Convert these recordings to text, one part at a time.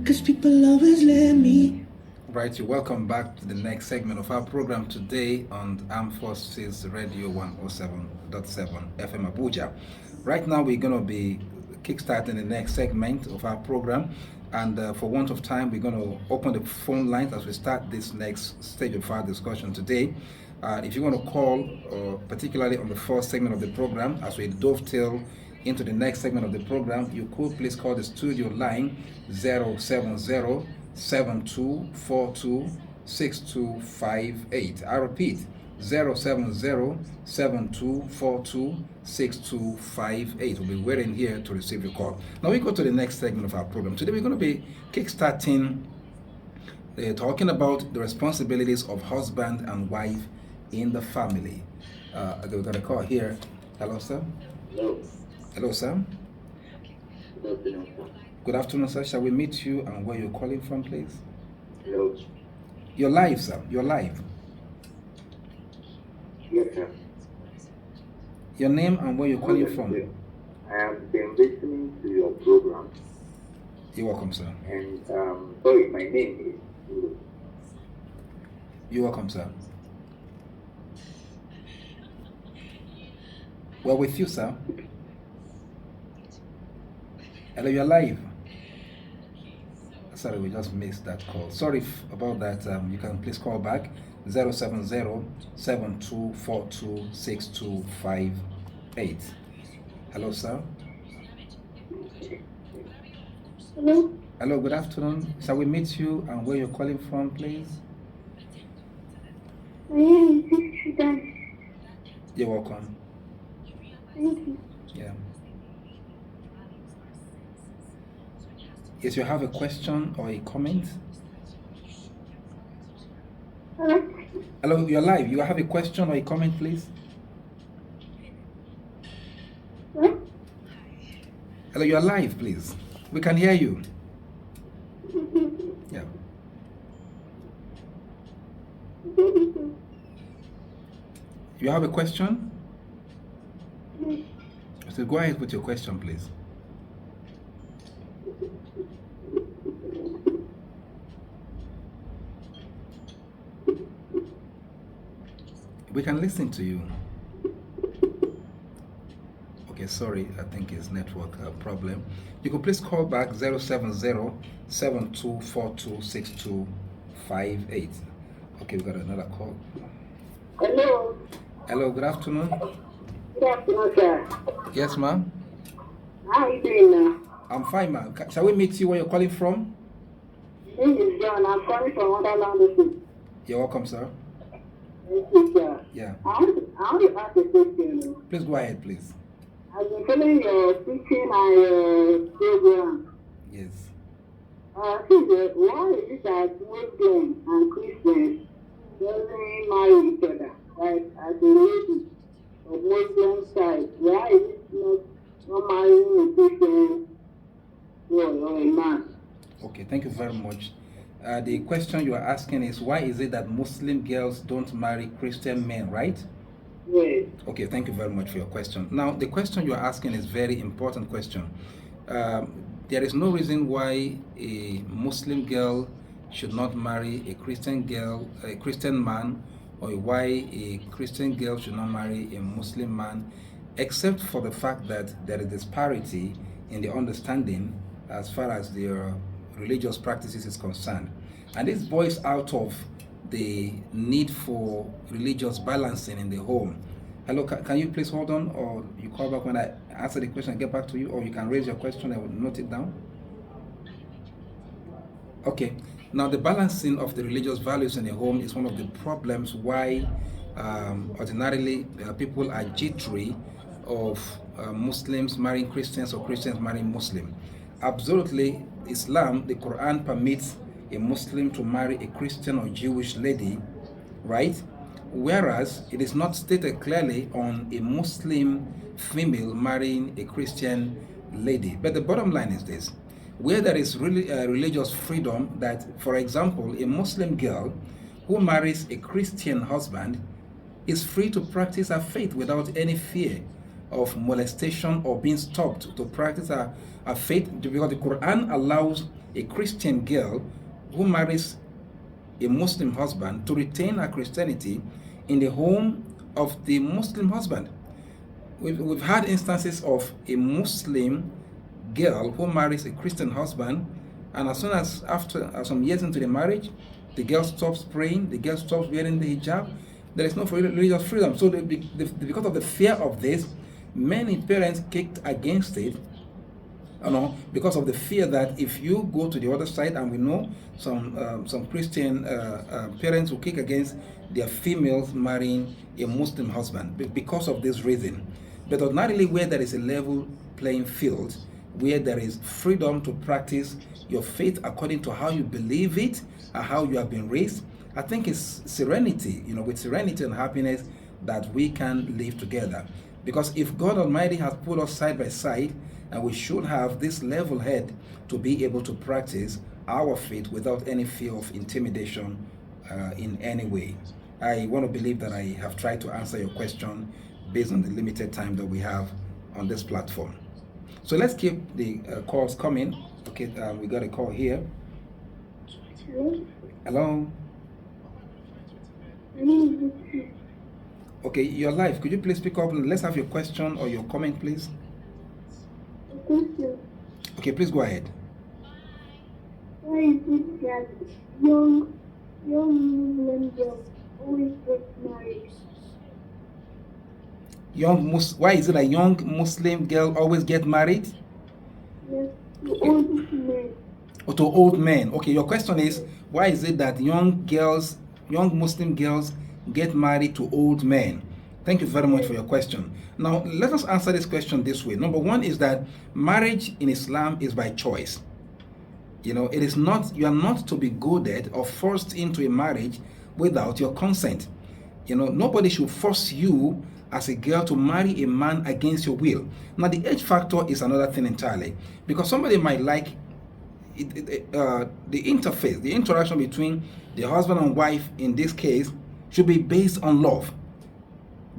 'cause people always let me. Right, you're welcome back to the next segment of our program today on Armed Forces Radio 107.7 FM Abuja. Right now, we're going to be kickstarting the next segment of our program, and for want of time, we're going to open the phone lines as we start this next stage of our discussion today. If you want to call, particularly on the first segment of the program, as we dovetail into the next segment of the program, you could please call the studio line 070-7242-6258. I repeat, 070-7242-6258. We'll be waiting here to receive your call. Now we go to the next segment of our program. Today we're going to be kickstarting talking about the responsibilities of husband and wife in the family. We got a call here. Hello, sir. Hello. Hello, sir. Good afternoon, sir. Good afternoon, sir. Shall we meet you and where you're calling from, please? Hello. You're live, sir. You're live. Yes, sir. Your name and where you're calling from. I have been listening to your program, You're welcome, sir. and sorry, my name is. You're welcome, sir. We're with you, sir. Hello, you're live. Sorry, we just missed that call. Sorry about that. You can please call back 070-7242-6258. Hello, sir. Hello? Hello, good afternoon. Shall we meet you and where you're calling from, please? My name is Sudan. You're welcome. Thank you. Yeah. Yes, you have a question or a comment? Hello? Hello, you're live. You have a question or a comment, please? What? Hello, you're live, please. We can hear you. Yeah. You have a question? So go ahead with your question, please. We can listen to you. Okay, sorry, I think it's network problem. You can please call back 070-7242-6258. Okay, we got another call. Hello? Hello, good afternoon. Good afternoon, sir. Yes, ma'am. How are you doing now? I'm fine, ma'am. Shall we meet you where you're calling from? This is John. I'm calling from Wonderland. You're welcome, sir. Thank you, sir. Yeah. I want to ask a question. Please go ahead, please. I've been following your teaching and your program. Yes. Why is it that Muslims and Christians doesn't marry each other? Like, as a lady of Muslim side, why is it not marrying a Christian boy or a man? Okay, thank you very much. The question you are asking is why is it that Muslim girls don't marry Christian men, right? Yes. Okay, thank you very much for your question. Now, the question you are asking is very important question. There is no reason why a Muslim girl should not marry a Christian girl, a Christian man, or why a Christian girl should not marry a Muslim man, except for the fact that there is disparity in the understanding as far as their religious practices is concerned. And this boils out of the need for religious balancing in the home. Hello, can you please hold on, or you call back when I answer the question and get back to you, or you can raise your question and I will note it down. Okay, now the balancing of the religious values in the home is one of the problems why ordinarily people are jittery of Muslims marrying Christians or Christians marrying Muslims. Absolutely, Islam, the Quran permits a Muslim to marry a Christian or Jewish lady, right? Whereas it is not stated clearly on a Muslim female marrying a Christian lady. But the bottom line is this: where there is really religious freedom, that, for example, a Muslim girl who marries a Christian husband is free to practice her faith without any fear of molestation or being stopped to practice her faith, because the Quran allows a Christian girl who marries a Muslim husband to retain her Christianity in the home of the Muslim husband. We've had instances of a Muslim girl who marries a Christian husband, and as soon as after some years into the marriage, the girl stops praying, the girl stops wearing the hijab. There is no religious freedom. So because of the fear of this, many parents kicked against it, because of the fear that if you go to the other side, and we know some Christian parents who kick against their females marrying a Muslim husband because of this reason. But ordinarily, where there is a level playing field, where there is freedom to practice your faith according to how you believe it and how you have been raised, I think it's serenity, with serenity and happiness that we can live together. Because if God Almighty has put us side by side, and we should have this level head to be able to practice our faith without any fear of intimidation in any way. I want to believe that I have tried to answer your question based on the limited time that we have on this platform. So let's keep the calls coming. Okay, we got a call here. Hello. Okay, you're live. Could you please pick up? Let's have your question or your comment, please. Okay, please go ahead. Why is it that young Muslim girls always get married? Why is it that young Muslim girl always get married? Yes, to old men. Or to old men. Okay, your question is, why is it that young Muslim girls get married to old men? Thank you very much for your question. Now, let us answer this question this way. Number one is that marriage in Islam is by choice. It is not, you are not to be goaded or forced into a marriage without your consent. Nobody should force you as a girl to marry a man against your will. Now, the age factor is another thing entirely, because somebody might like the interface, the interaction between the husband and wife in this case should be based on love.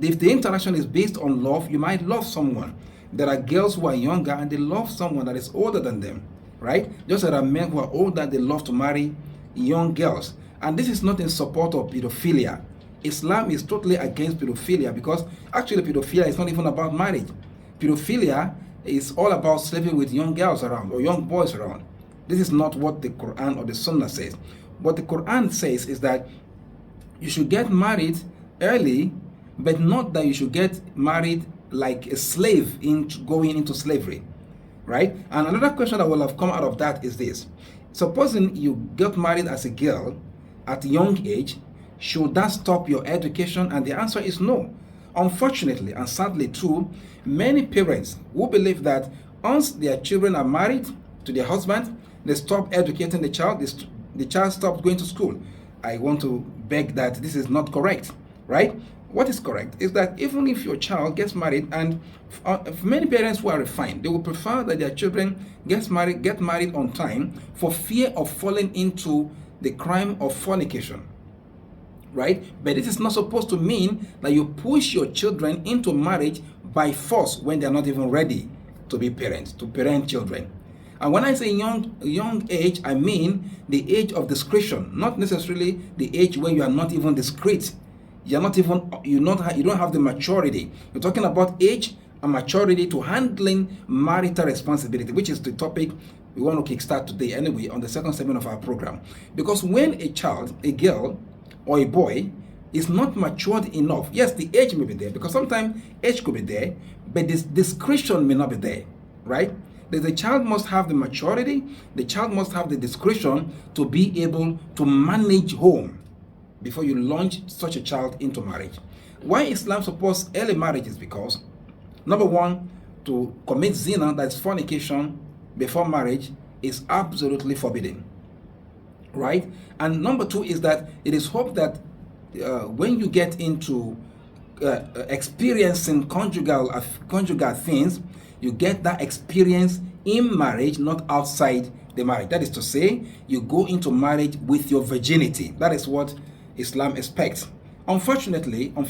If the interaction is based on love, you might love someone. There are girls who are younger and they love someone that is older than them, right? Just as there are men who are older, they love to marry young girls. And this is not in support of pedophilia. Islam is totally against pedophilia, because actually pedophilia is not even about marriage. Pedophilia is all about sleeping with young girls around or young boys around. This is not what the Quran or the Sunnah says. What the Quran says is that you should get married early, but not that you should get married like a slave going into slavery, right? And another question that will have come out of that is this. Supposing you get married as a girl at a young age, should that stop your education? And the answer is no. Unfortunately, and sadly too, many parents who believe that once their children are married to their husband, they stop educating the child, the child stops going to school. I want to beg that this is not correct, right? What is correct is that even if your child gets married, and many parents who are refined, they will prefer that their children get married on time for fear of falling into the crime of fornication, right? But this is not supposed to mean that you push your children into marriage by force when they are not even ready to be parents, to parent children. And when I say young age, I mean the age of discretion, not necessarily the age where you are not even discreet. You don't have the maturity. You're talking about age and maturity to handling marital responsibility, which is the topic we want to kickstart today anyway on the second segment of our program. Because when a child, a girl or a boy is not matured enough, yes, the age may be there, because sometimes age could be there, but this discretion may not be there, right? The child must have the maturity, the child must have the discretion to be able to manage home before you launch such a child into marriage. Why Islam supports early marriage is because, number one, to commit zina, that's fornication, before marriage is absolutely forbidden, right? And number two is that it is hoped that when you get into experiencing conjugal things, you get that experience in marriage, not outside the marriage. That is to say, you go into marriage with your virginity. That is what Islam expects. Unfortunately, and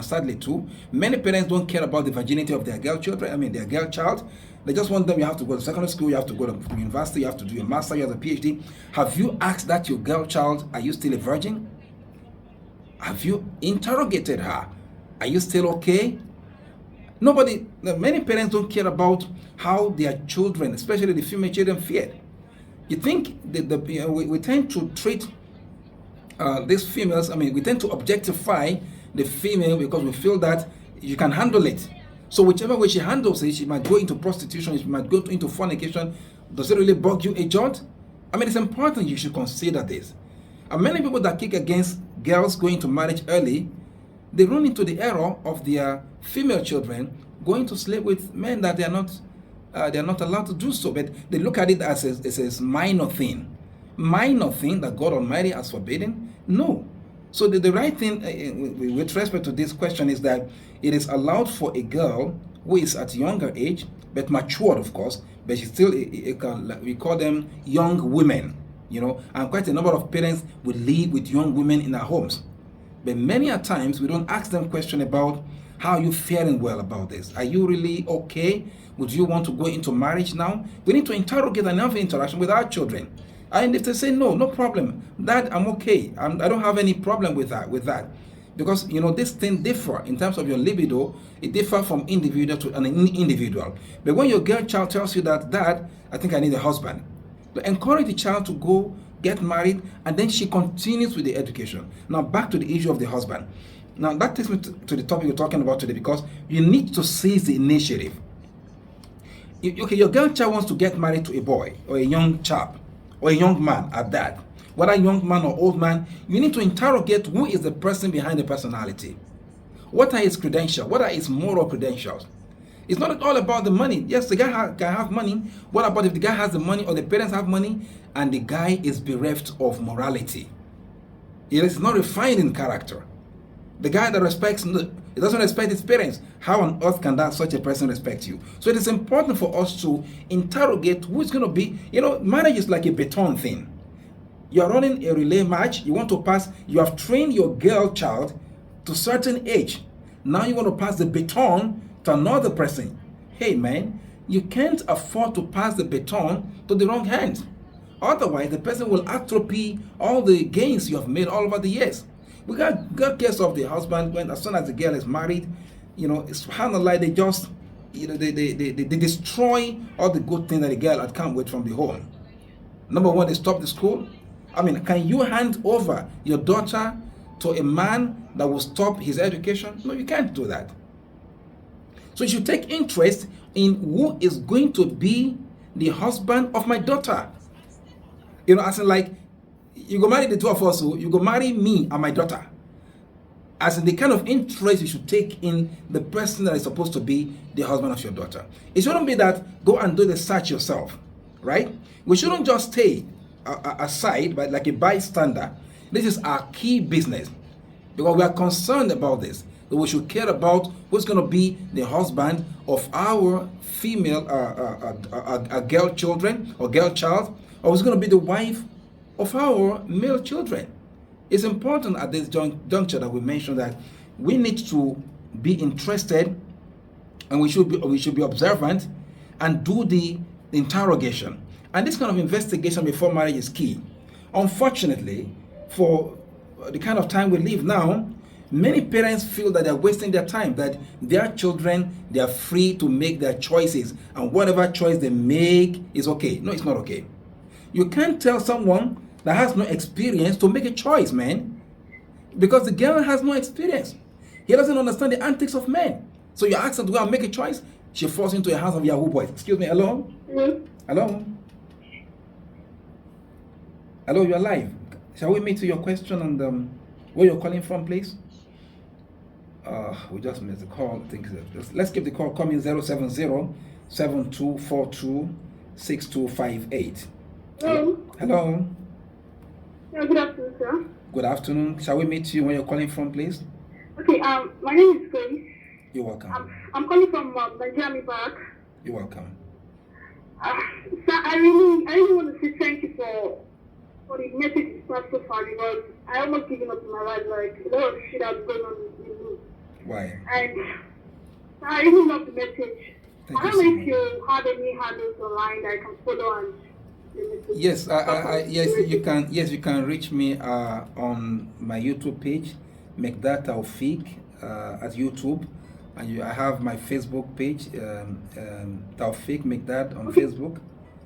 sadly too, many parents don't care about the virginity of their girl child. They just want them, you have to go to secondary school, you have to go to university, you have to do your master, you have a PhD. Have you asked that your girl child, are you still a virgin? Have you interrogated her? Are you still okay? Many parents don't care about how their children, especially the female children, fared. You think that we tend to treat these females, we tend to objectify the female because we feel that you can handle it. So whichever way she handles it, she might go into prostitution, she might go into fornication. Does it really bug you a jot? It's important you should consider this. And many people that kick against girls going to marriage early, they run into the error of their female children going to sleep with men that they are not allowed to do so. But they look at it as a minor thing that God Almighty has forbidden. No. So the right thing with respect to this question is that it is allowed for a girl who is at a younger age, but matured, of course, but she's still, we call them young women, and quite a number of parents will live with young women in their homes. But many a times we don't ask them question about how are you faring well about this. Are you really okay? Would you want to go into marriage now? We need to interrogate and have interaction with our children. And if they say no problem, Dad, I'm okay. I don't have any problem with that. Because this thing differ in terms of your libido. It differs from individual to an individual. But when your girl child tells you that, Dad, I think I need a husband, encourage the child to go get married, and then she continues with the education. Now back to the issue of the husband. Now that takes me to the topic we're talking about today, because you need to seize the initiative. Okay, your girl child wants to get married to a boy or a young chap or a young man at that. Whether young man or old man, you need to interrogate who is the person behind the personality. What are his credentials? What are his moral credentials? It's not all about the money. Yes, the guy can have money. What about if the guy has the money or the parents have money and the guy is bereft of morality? It is not refined in character. The guy that he doesn't respect his parents. How on earth can such a person respect you? So it is important for us to interrogate who is going to be. Marriage is like a baton thing. You are running a relay match. You want to pass. You have trained your girl child to a certain age. Now you want to pass the baton to another person. Hey man, you can't afford to pass the baton to the wrong hand. Otherwise, the person will atrophy all the gains you have made all over the years. We got case of the husband when as soon as the girl is married, it's subhanallah, they just they destroy all the good things that the girl had come with from the home. Number one, they stop the school. Can you hand over your daughter to a man that will stop his education? No, you can't do that. So you should take interest in who is going to be the husband of my daughter. As in, like, you go marry the two of us, so you go marry me and my daughter. As in the kind of interest you should take in the person that is supposed to be the husband of your daughter. It shouldn't be that go and do the search yourself, right? We shouldn't just stay aside, but like a bystander. This is our key business, because we are concerned about this. That we should care about who's going to be the husband of our female girl children or girl child, or who's going to be the wife of our male children. It's important at this juncture that we mention that we need to be interested, and we should be observant and do the interrogation. And this kind of investigation before marriage is key. Unfortunately, for the kind of time we live now, many parents feel that they're wasting their time, that their children, they are free to make their choices, and whatever choice they make is okay. No, it's not okay. You can't tell someone that has no experience to make a choice, man, because the girl has no experience. He doesn't understand the antics of men. So you ask her to go and make a choice, she falls into the hands of Yahoo boys. Excuse me, hello? Mm-hmm. Hello? Hello, you're live. Shall we meet to your question and where you're calling from, please? We just missed the call. I think let's keep the call coming. 070-7242-6258. Hello. Yeah, good afternoon, sir. Good afternoon. Shall we meet you where you're calling from, please? Okay, my name is Grace. You're welcome. I'm calling from Nigeria Park. You're welcome. Sir, I really want to say thank you for the message you passed so far, because I almost given up in my life. Like, a lot of shit that's going on in the news. Why? And I really love the message. I Thank you don't so know much. if you have any handles online that I can follow and Yes, yes, you can. Yes, you can reach me on my YouTube page, make that Taufik at YouTube, and I have my Facebook page, Taufik make that on Facebook.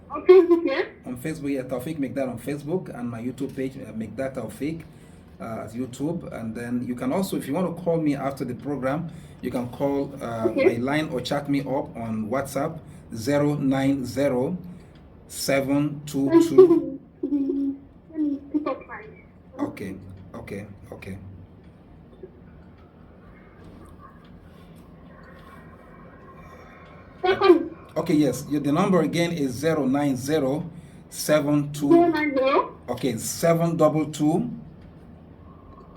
On Facebook, yeah? On Facebook, yeah, Taufik make that on Facebook, and my YouTube page, make that Taufik as YouTube. And then you can also, if you want to call me after the program, you can call my line or chat me up on WhatsApp 090 722. Let me pick up my. Okay. Second, Okay, yes. The number again is 090 72. 090 Okay, 722.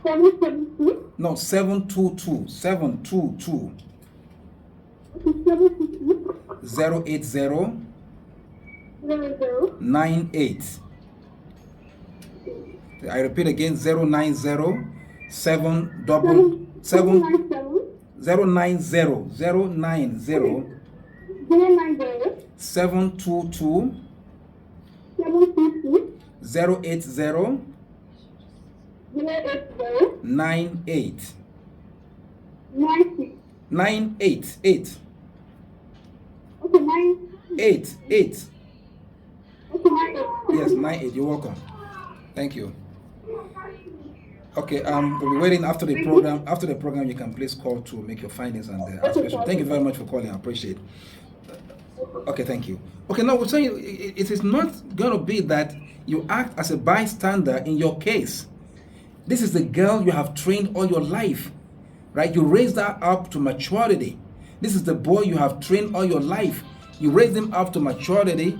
772 No, 722. 722. 722 080 00 98. I repeat again 090 7 double 7 090 090 722 080 98 98 8 Okay, 9. 8 8. Okay, 9. Yes, 98. You're welcome. Thank you. Okay, we'll be waiting after the program. After the program, you can please call to make your findings and ask questions. Thank you very much for calling. I appreciate it. Okay, thank you. Okay, now we're saying it is not going to be that you act as a bystander in your case. This is the girl you have trained all your life, right? You raised her up to maturity. This is the boy you have trained all your life. You raised him up to maturity,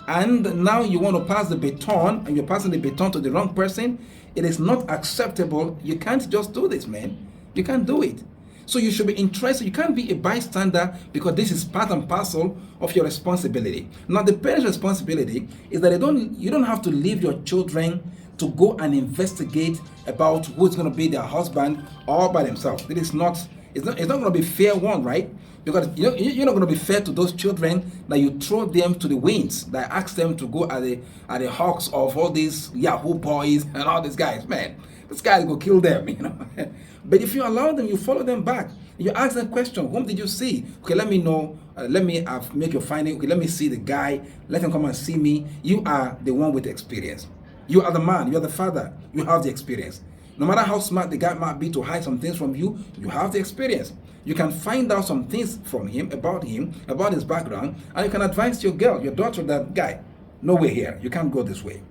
and now you want to pass the baton, and you're passing the baton to the wrong person. It is not acceptable. You can't just do this, man. You can't do it. So you should be interested. You can't be a bystander, because this is part and parcel of your responsibility. Now, the parent's responsibility is that you don't have to leave your children to go and investigate about who's going to be their husband all by themselves. It's not going to be fair one, right? Because you're not going to be fair to those children that you throw them to the winds, that ask them to go at the hawks of all these Yahoo boys and all these guys. Man, this guy's going to kill them, you know. But if you allow them, you follow them back. You ask them question, whom did you see? Okay, let me know. Let me make your finding. Okay, let me see the guy. Let him come and see me. You are the one with experience. You are the man. You are the father. You have the experience. No matter how smart the guy might be to hide some things from you, you have the experience. You can find out some things from him, about his background, and you can advise your girl, your daughter, that guy, no way here. You can't go this way.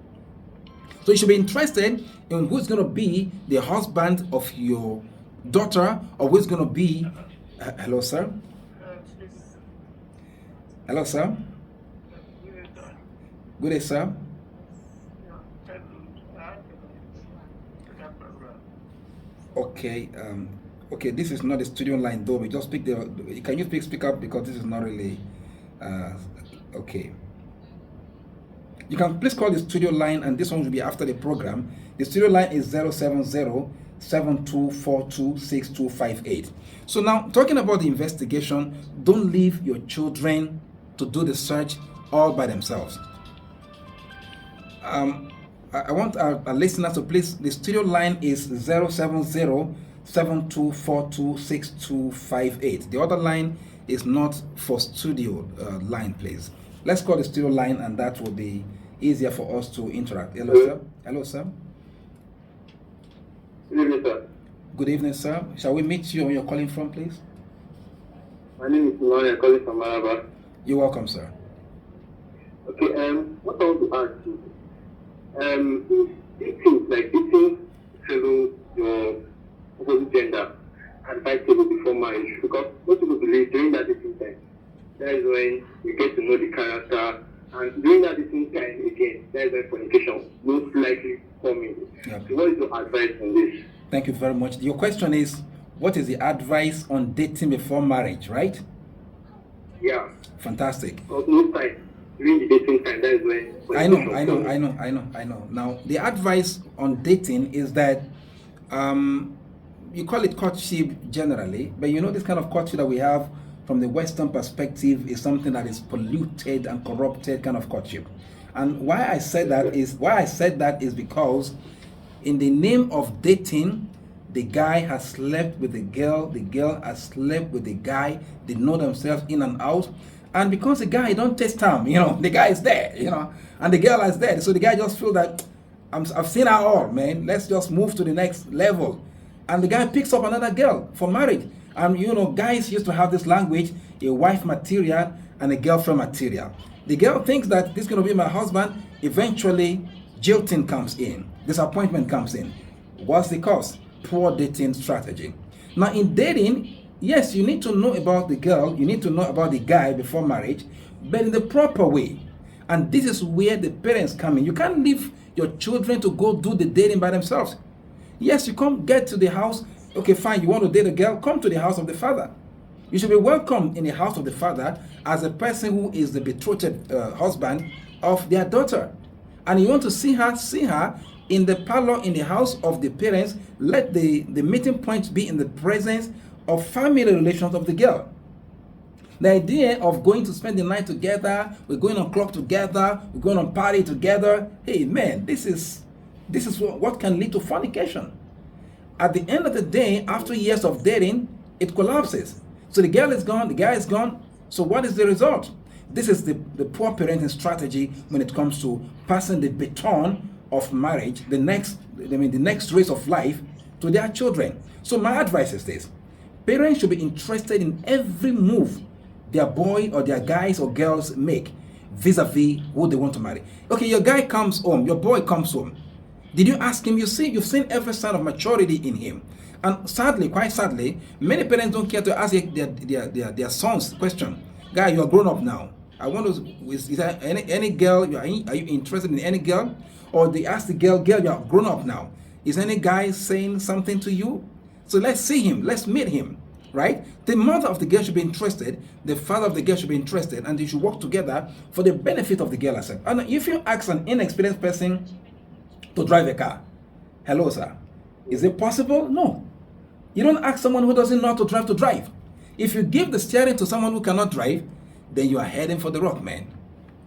So you should be interested in who's going to be the husband of your daughter, or who's going to be... hello, sir? Hello, sir? Good day, sir. Okay, okay, this is not the studio line though. We just can you speak up, because this is not really, okay. You can please call the studio line, and this one will be after the program. The studio line is 070-7242-6258. So now, talking about the investigation, don't leave your children to do the search all by themselves. I want our listeners to please, the studio line is 070-7242-6258. The other line is not for studio line, please. Let's call the studio line, and that will be easier for us to interact. Hello, sir. Hello, sir. Good evening, sir. Good evening, sir. Shall we meet you where you're calling from, please? My name is Noah. I'm calling from Maraba. You're welcome, sir. Okay, what I want to ask you, dating fellow your opposite gender advisable before marriage, because most people believe during that dating time, that is when you get to know the character, and during that dating time again, that is when fornication most likely coming. Yep. So what is your advice on this? Thank you very much. Your question is, what is the advice on dating before marriage, right? Yeah. Fantastic. Because most time, during the dating time, that is when I know. Now, the advice on dating is that you call it courtship generally, but you know this kind of courtship that we have from the Western perspective, is something that is polluted and corrupted kind of courtship. And why I said that is because in the name of dating, the guy has slept with the girl has slept with the guy, they know themselves in and out. And because the guy don't taste time, the guy is there, and the girl is there. So the guy just feel that I've seen her all, man. Let's just move to the next level. And the guy picks up another girl for marriage. And guys used to have this language, a wife material and a girlfriend material. The girl thinks that this is going to be my husband. Eventually, jilting comes in. Disappointment comes in. What's the cause? Poor dating strategy. Now, in dating, yes, you need to know about the girl, you need to know about the guy before marriage, but in the proper way. And this is where the parents come in. You can't leave your children to go do the dating by themselves. Yes, you come get to the house. Okay, fine, you want to date a girl, come to the house of the father. You should be welcome in the house of the father as a person who is the betrothed husband of their daughter. And you want to see her in the parlor, in the house of the parents. Let the meeting point be in the presence of family relations of the girl. The idea of going to spend the night together, we're going on club together, we're going on party together. Hey man, this is what can lead to fornication. At the end of the day, after years of dating, it collapses. So the girl is gone, the guy is gone. So what is the result? This is the poor parenting strategy when it comes to passing the baton of marriage, the next race of life to their children. So my advice is this: parents should be interested in every move their boy or their guys or girls make vis-a-vis who they want to marry. Okay, your guy comes home, your boy comes home. Did you ask him? You've seen every sign of maturity in him. And sadly, quite sadly, many parents don't care to ask their sons the question. Guy, you are grown up now. I want to, is there any girl, are you interested in any girl? Or they ask the girl, you are grown up now. Is any guy saying something to you? So let's see him, let's meet him, right? The mother of the girl should be interested, the father of the girl should be interested, and they should work together for the benefit of the girl herself. And if you ask an inexperienced person to drive a car, hello sir, is it possible? No. You don't ask someone who doesn't know how to drive. If you give the steering to someone who cannot drive, then you are heading for the rock, man.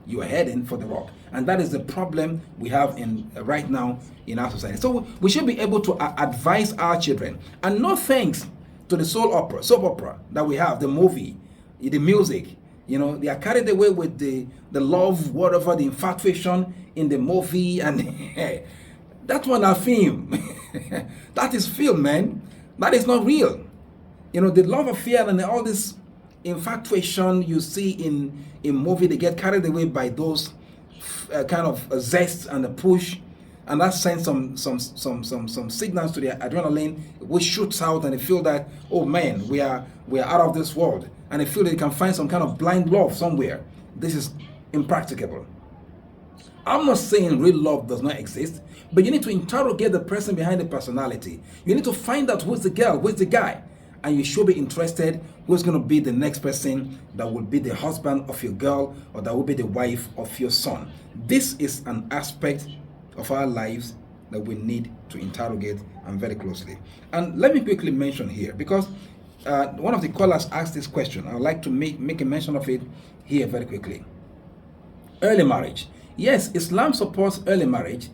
You are heading for the rock. And that is the problem we have right now in our society. So we should be able to advise our children. And no thanks to the soap opera that we have, the movie, the music. They are carried away with the love, whatever, the infatuation in the movie. And that one are film. That is film, man. That is not real. The love affair and all this infatuation you see in movie, they get carried away by those kind of zest and a push, and that sends some signals to their adrenaline, which shoots out, and they feel that, oh man, we are out of this world, and they feel they can find some kind of blind love somewhere. This is impracticable. I'm not saying real love does not exist, but you need to interrogate the person behind the personality. You need to find out who's the girl, who's the guy, and you should be interested who's going to be the next person that will be the husband of your girl, or that will be the wife of your son. This is an aspect of our lives that we need to interrogate and very closely. And let me quickly mention here, because one of the callers asked this question. I would like to make a mention of it here very quickly. Early marriage. Yes, Islam supports early marriage,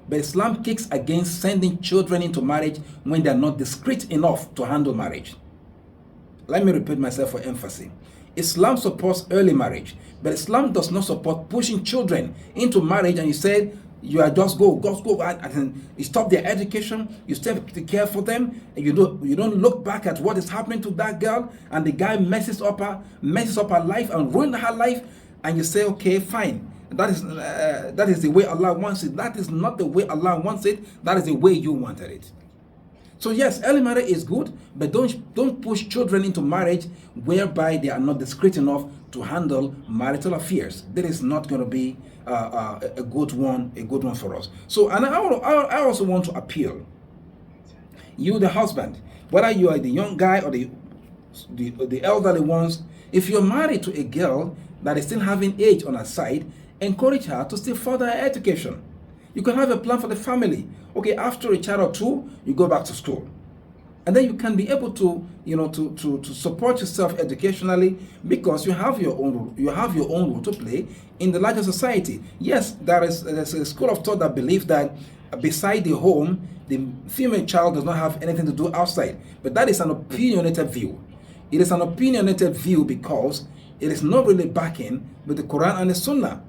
but Islam kicks against sending children into marriage when they are not discreet enough to handle marriage. Let me repeat myself for emphasis. Islam supports early marriage, but Islam does not support pushing children into marriage, and you said you are just go, and you stop their education, you stop to care for them, and you don't look back at what is happening to that girl, and the guy messes up her life and ruins her life, and you say, okay, fine. That is the way Allah wants it. That is not the way Allah wants it. That is the way you wanted it. So yes, early marriage is good, but don't push children into marriage whereby they are not discreet enough to handle marital affairs. That is not going to be a good one for us. So, and I also want to appeal. You, the husband, whether you are the young guy or the elderly ones, if you're married to a girl that is still having age on her side, encourage her to still further her education. You can have a plan for the family. Okay, after a child or two, you go back to school. And then you can be able to, to support yourself educationally, because you have your own role to play in the larger society. Yes, there's a school of thought that believes that beside the home, the female child does not have anything to do outside. But that is an opinionated view. It is an opinionated view because it is not really backing with the Quran and the Sunnah.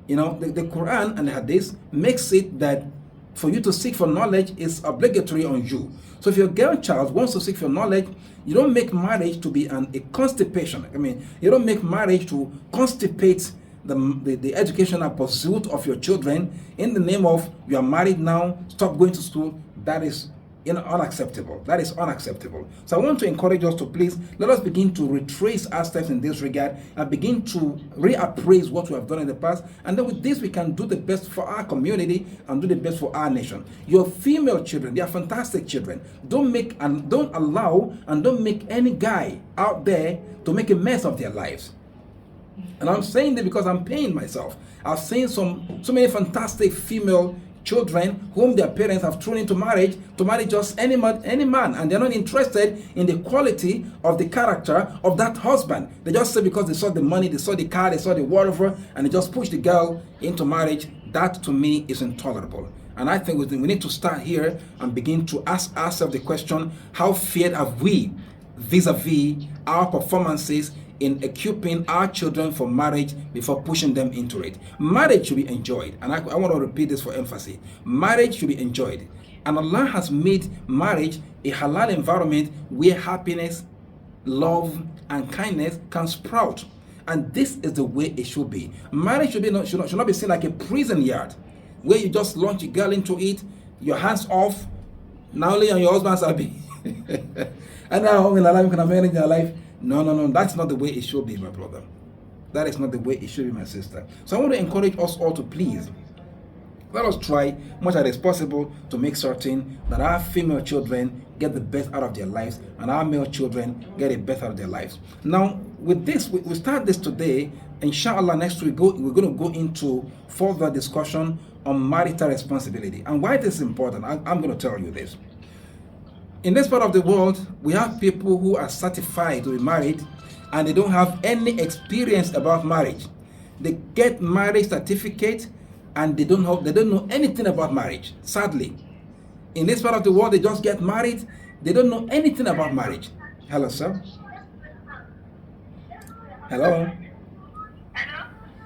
The Quran and the Hadith makes it that for you to seek for knowledge is obligatory on you. So if your girl child wants to seek for knowledge, you don't make marriage to be a constipation. You don't make marriage to constipate the educational pursuit of your children in the name of you are married now, stop going to school. That is unacceptable. That is unacceptable. So I want to encourage us to please let us begin to retrace our steps in this regard and begin to reappraise what we have done in the past. And then with this, we can do the best for our community and do the best for our nation. Your female children, they are fantastic children. Don't allow and don't make any guy out there to make a mess of their lives. And I'm saying this because I'm paying myself. I've seen so many fantastic female children whom their parents have thrown into marriage to marry just any man, and they're not interested in the quality of the character of that husband. They just say because they saw the money, they saw the car, they saw the whatever, and they just push the girl into marriage. That to me is intolerable. And I think we need to start here and begin to ask ourselves the question, how feared have we vis-a-vis our performances in equipping our children for marriage before pushing them into it? Marriage should be enjoyed. And I want to repeat this for emphasis. Marriage should be enjoyed. And Allah has made marriage a halal environment where happiness, love, and kindness can sprout. And this is the way it should be. Marriage should not be seen like a prison yard where you just launch a girl into it, your hands off, not only on your husband's happy. And now in Allah, you can manage your life. No, that's not the way it should be, my brother. That is not the way it should be, my sister. So I want to encourage us all to please, let us try much as is possible to make certain that our female children get the best out of their lives and our male children get the best out of their lives. Now, with this, we start this today. Inshallah, next week we're going to go into further discussion on marital responsibility. And why this is important, I'm going to tell you this. In this part of the world, we have people who are certified to be married and they don't have any experience about marriage. They get marriage certificate and they don't know anything about marriage. Sadly, in this part of the world, they just get married. They don't know anything about marriage. Hello, sir. Hello.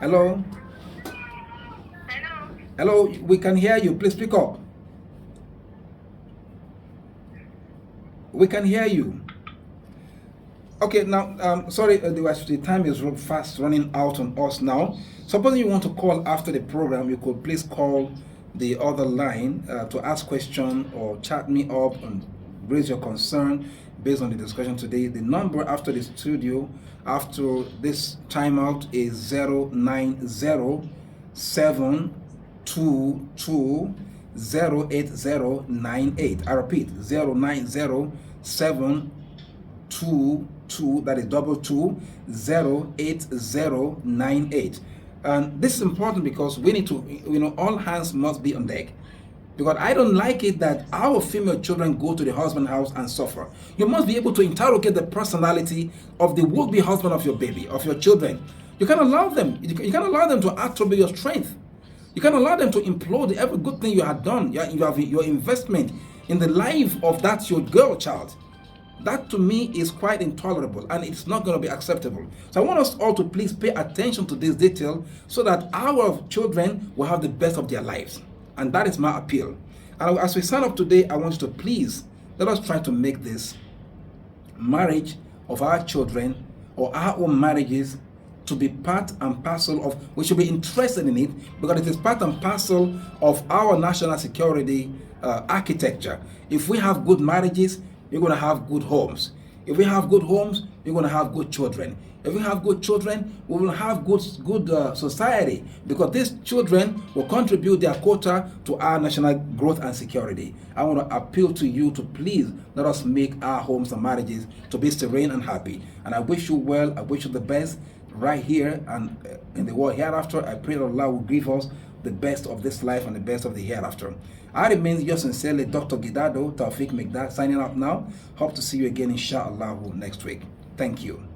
Hello. Hello. We can hear you. Please speak up. We can hear you. Okay, now, sorry, the time is fast running out on us now. Supposing you want to call after the program, you could please call the other line to ask question or chat me up and raise your concern based on the discussion today. The number after the studio, after this timeout is 090-722-08098. I repeat, 090-722, that is 22-08098. And this is important because we need to, all hands must be on deck. Because I don't like it that our female children go to the husband's house and suffer. You must be able to interrogate the personality of the would-be husband of your baby, of your children. You can't allow them. You can't allow them to attribute your strength. You can't allow them to implode every good thing you had done. You have your investment in the life of that your girl child. That to me is quite intolerable and it's not going to be acceptable. So I want us all to please pay attention to this detail so that our children will have the best of their lives. And that is my appeal. And as we sign up today, I want you to please let us try to make this marriage of our children or our own marriages to be part and parcel of, we should be interested in it because it is part and parcel of our national security architecture. If we have good marriages, we're going to have good homes. If we have good homes, we're going to have good children. If we have good children, we will have good society because these children will contribute their quota to our national growth and security. I want to appeal to you to please let us make our homes and marriages to be serene and happy. And I wish you well. I wish you the best right here and in the world hereafter. I pray that Allah will give us the best of this life and the best of the hereafter. I remain yours sincerely, Dr. Gidado Taufik Migdad, signing out now. Hope to see you again, inshallah, next week. Thank you.